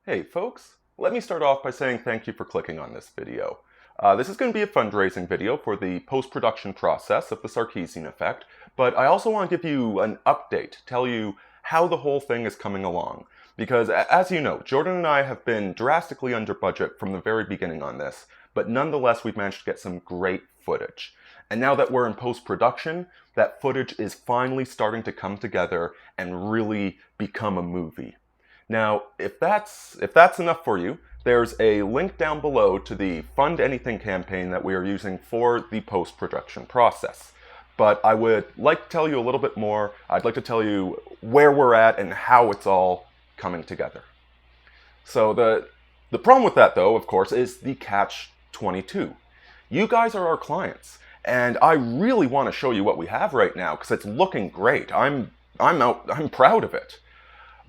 Hey folks, let me start off by saying thank you for clicking on this video. This is going to be a fundraising video for the post-production process of the Sarkeesian effect, but I also want to give you an update, tell you how the whole thing is coming along. Because as you know, Jordan and I have been drastically under budget from the very beginning on this, but nonetheless we've managed to get some great footage. And now that we're in post-production, that footage is finally starting to come together and really become a movie. Now, if that's enough for you, there's a link down below to the Fund Anything campaign that we are using for the post-production process. But I would like to tell you a little bit more. I'd like to tell you where we're at and how it's all coming together. So the problem with that, though, of course, is the catch-22. You guys are our clients, and I really want to show you what we have right now because it's looking great. I'm proud of it.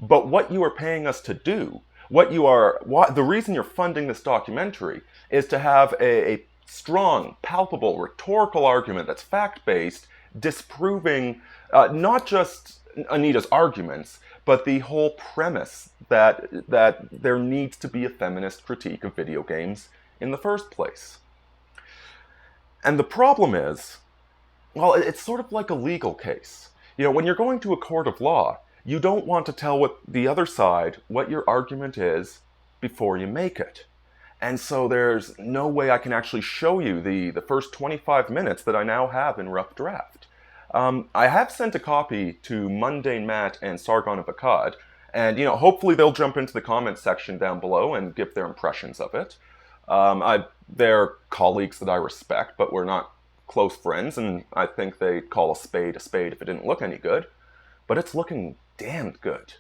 But what you are paying us to do, the reason you're funding this documentary is to have a strong, palpable, rhetorical argument that's fact-based, disproving not just Anita's arguments, but the whole premise that there needs to be a feminist critique of video games in the first place. And the problem is, well, it's sort of like a legal case. You know, when you're going to a court of law, you don't want to tell the other side what your argument is before you make it. And so there's no way I can actually show you the first 25 minutes that I now have in rough draft. I have sent a copy to Mundane Matt and Sargon of Akkad, and hopefully they'll jump into the comments section down below and give their impressions of it. They're colleagues that I respect, but we're not close friends, and I think they'd call a spade if it didn't look any good. But it's looking damned good.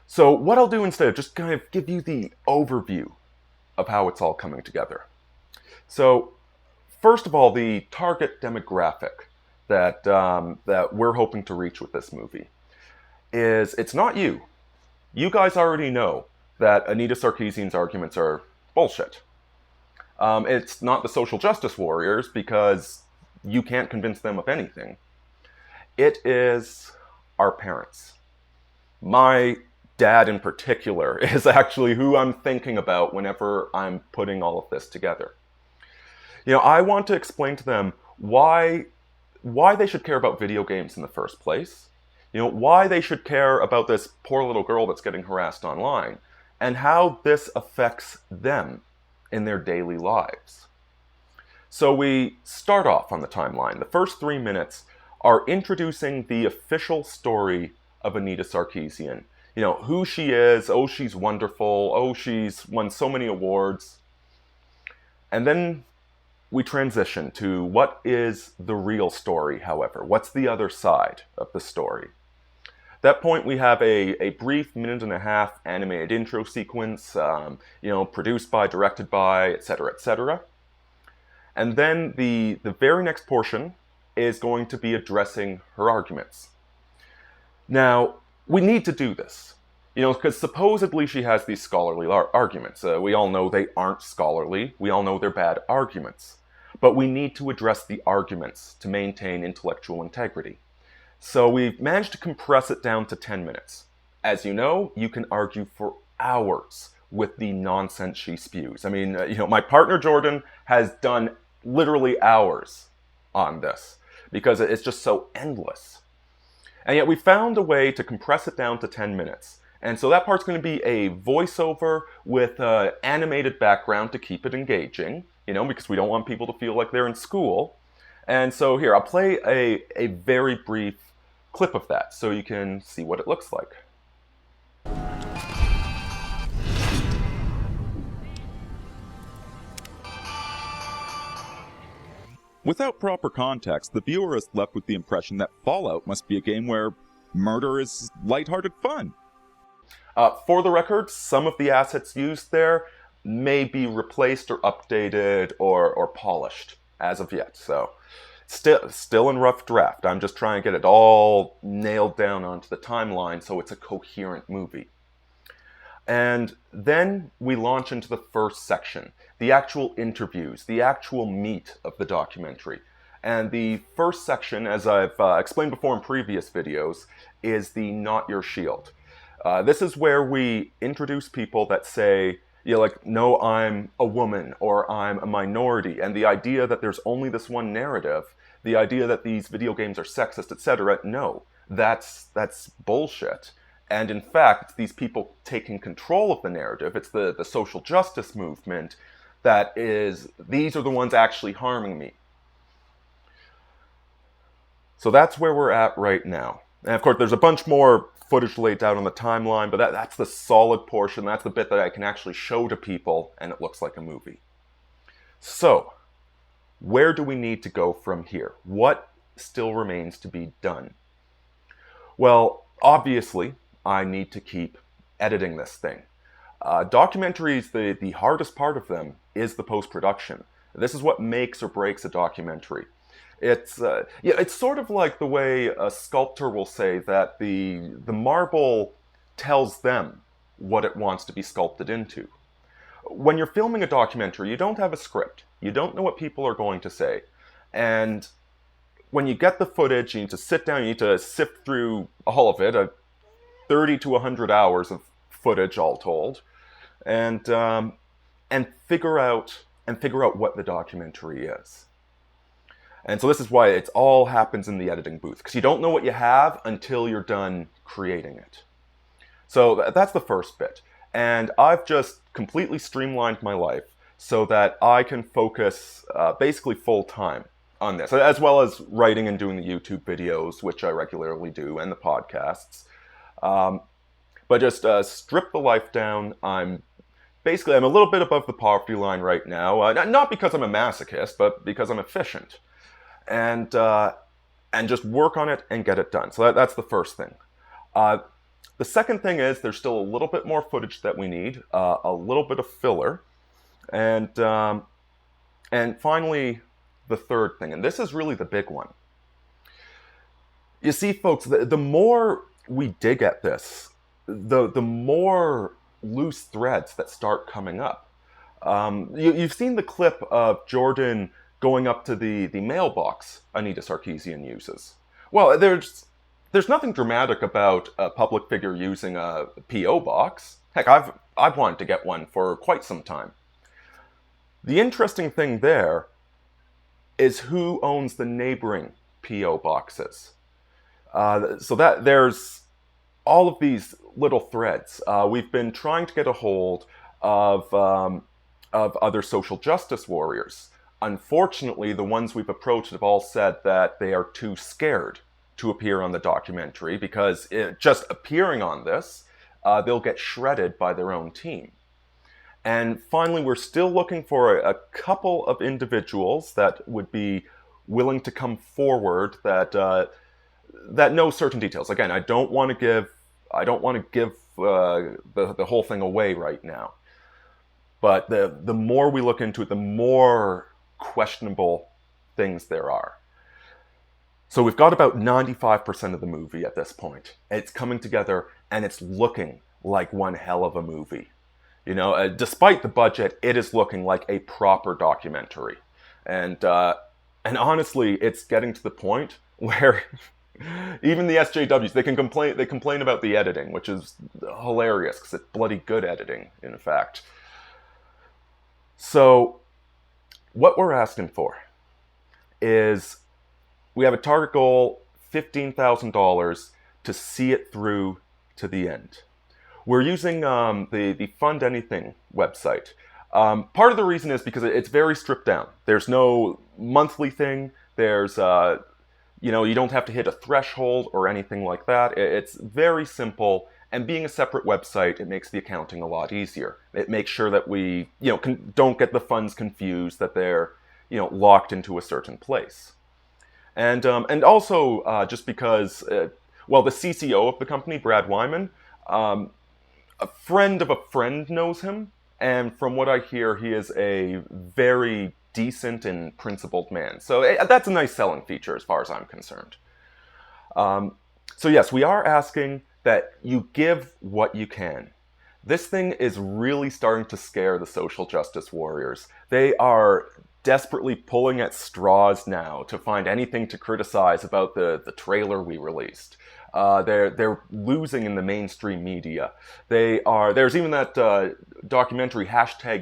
So what I'll do instead, just kind of give you the overview of how it's all coming together. So first of all, the target demographic that we're hoping to reach with this movie is, it's not you. You guys already know that Anita Sarkeesian's arguments are bullshit. It's not the social justice warriors because you can't convince them of anything. It is our parents. My dad in particular is actually who I'm thinking about whenever I'm putting all of this together. I want to explain to them why they should care about video games in the first place, why they should care about this poor little girl that's getting harassed online, and how this affects them in their daily lives. So we start off on the timeline. The first 3 minutes are introducing the official story of Anita Sarkeesian. Who she is, oh, she's wonderful, oh, she's won so many awards. And then we transition to what is the real story, however. What's the other side of the story? At that point, we have a brief 1.5-minute animated intro sequence, produced by, directed by, etc., etc. And then the very next portion is going to be addressing her arguments. Now, we need to do this, because supposedly she has these scholarly arguments. We all know they aren't scholarly. We all know they're bad arguments. But we need to address the arguments to maintain intellectual integrity. So we've managed to compress it down to 10 minutes. As you know, you can argue for hours with the nonsense she spews. I mean, my partner Jordan has done literally hours on this because it's just so endless. And yet we found a way to compress it down to 10 minutes. And so that part's going to be a voiceover with an animated background to keep it engaging, because we don't want people to feel like they're in school. And so here, I'll play a very brief clip of that so you can see what it looks like. Without proper context, the viewer is left with the impression that Fallout must be a game where murder is lighthearted fun. For the record, some of the assets used there may be replaced or updated or polished as of yet. So still in rough draft. I'm just trying to get it all nailed down onto the timeline so it's a coherent movie. And then we launch into the first section, the actual interviews, the actual meat of the documentary. And the first section, as I've explained before in previous videos, is the Not Your Shield. This is where we introduce people that say, like, no, I'm a woman or I'm a minority, and the idea that there's only this one narrative, the idea that these video games are sexist, etc. No, that's bullshit. And in fact, it's these people taking control of the narrative. It's the social justice movement these are the ones actually harming me. So that's where we're at right now. And of course, there's a bunch more footage laid out on the timeline, but that's the solid portion. That's the bit that I can actually show to people, and it looks like a movie. So, where do we need to go from here? What still remains to be done? Well, obviously, I need to keep editing this thing. Documentaries, the hardest part of them is the post-production. This is what makes or breaks a documentary. It's sort of like the way a sculptor will say that the marble tells them what it wants to be sculpted into. When you're filming a documentary, you don't have a script. You don't know what people are going to say. And when you get the footage, you need to sit down, you need to sift through all of it, 30 to 100 hours of footage all told, and figure out what the documentary is. And so this is why it all happens in the editing booth, because you don't know what you have until you're done creating it. So that's the first bit. And I've just completely streamlined my life so that I can focus basically full time on this, as well as writing and doing the YouTube videos, which I regularly do, and the podcasts. But just strip the life down. I'm a little bit above the poverty line right now. Not because I'm a masochist, but because I'm efficient. And just work on it and get it done. So that's the first thing. The second thing is there's still a little bit more footage that we need, a little bit of filler, and finally the third thing, and this is really the big one. You see, folks, the more we dig at this, the more loose threads that start coming up. You've seen the clip of Jordan going up to the mailbox Anita Sarkeesian uses. Well, there's nothing dramatic about a public figure using a P.O. box. Heck, I've wanted to get one for quite some time. The interesting thing there is who owns the neighboring P.O. boxes. So that there's all of these little threads. We've been trying to get a hold of other social justice warriors. Unfortunately, the ones we've approached have all said that they are too scared to appear on the documentary because just appearing on this, they'll get shredded by their own team. And finally, we're still looking for a couple of individuals that would be willing to come forward that know certain details. Again, I don't want to give the whole thing away right now. But the more we look into it, the more questionable things there are. So we've got about 95% of the movie at this point. It's coming together and it's looking like one hell of a movie. You know, despite the budget, it is looking like a proper documentary. And honestly, it's getting to the point where even the SJWs, they complain about the editing, which is hilarious because it's bloody good editing, in fact. So what we're asking for is we have a target goal, $15,000 to see it through to the end. We're using the Fund Anything website. Part of the reason is because it's very stripped down. There's no monthly thing. There's, you don't have to hit a threshold or anything like that. It's very simple. And being a separate website, it makes the accounting a lot easier. It makes sure that we, don't get the funds confused, that they're, locked into a certain place. And also just because, the CCO of the company, Brad Wyman, a friend of a friend knows him. And from what I hear, he is a very decent and principled man. So that's a nice selling feature as far as I'm concerned. So yes, we are asking that you give what you can. This thing is really starting to scare the social justice warriors. They are desperately pulling at straws now to find anything to criticize about the trailer we released. They're losing in the mainstream media. There's even that documentary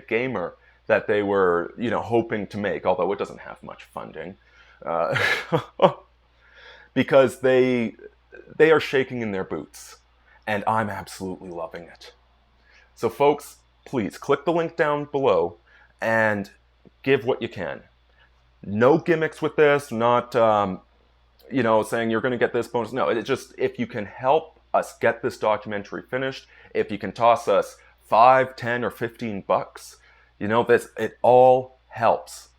#Gamer that they were, hoping to make, although it doesn't have much funding, uh, because they are shaking in their boots, and I'm absolutely loving it. So, folks, please click the link down below and give what you can. No gimmicks with this, not saying you're going to get this bonus. No, it's just if you can help us get this documentary finished, if you can toss us $5, $10, or $15, it all helps.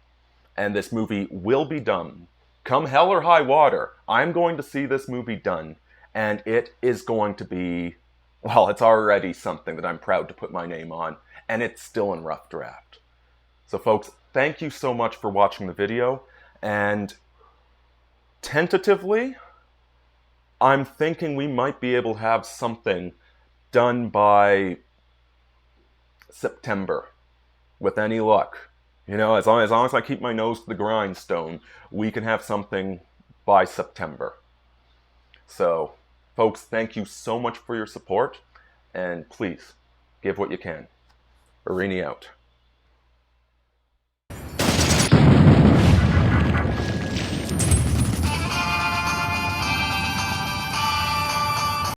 And this movie will be done. Come hell or high water, I'm going to see this movie done. And it is going to be, well, it's already something that I'm proud to put my name on. And it's still in rough draft. So folks, thank you so much for watching the video. And tentatively, I'm thinking we might be able to have something done by September, with any luck. As long as I keep my nose to the grindstone, we can have something by September. So, folks, thank you so much for your support, and please, give what you can. Irini out.